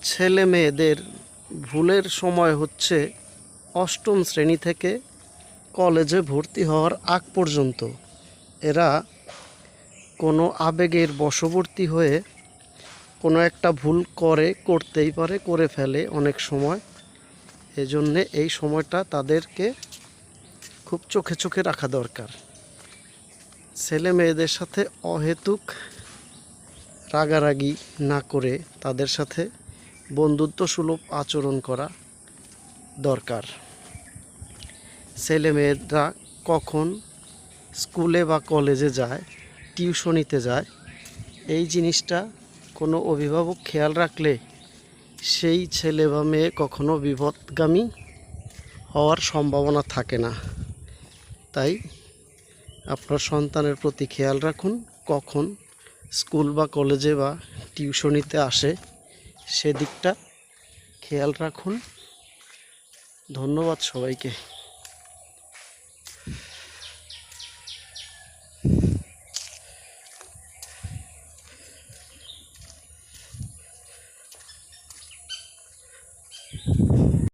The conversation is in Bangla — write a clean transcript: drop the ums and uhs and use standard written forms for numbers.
ছেলে মেয়েদের ভুলের সময় হচ্ছে অষ্টম শ্রেণী থেকে কলেজে ভর্তি হওয়ার আগ পর্যন্ত। এরা কোনো আবেগের বশবর্তী হয়ে কোনো একটা ভুল করতেই পারে, করে ফেলে অনেক সময়। এজন্যে এই সময়টা তাদেরকে খুব চোখে চোখে রাখা দরকার। ছেলে মেয়েদের সাথে অহেতুক রাগারাগি না করে তাদের সাথে বন্ধুত্বসুলভ আচরণ করা দরকার। ছেলে মেয়েরা কখন স্কুলে বা কলেজে যায়, টিউশনিতে যায়, এই জিনিসটা কোনো অভিভাবক খেয়াল রাখলে সেই ছেলে বা মেয়ে কখনো বিপথগামী হওয়ার সম্ভাবনা থাকে না। তাই আপনার সন্তানের প্রতি খেয়াল রাখুন, কখন স্কুল বা কলেজে বা টিউশনিতে আসে সেদিকটা খেয়াল রাখুন। ধন্যবাদ সবাইকে।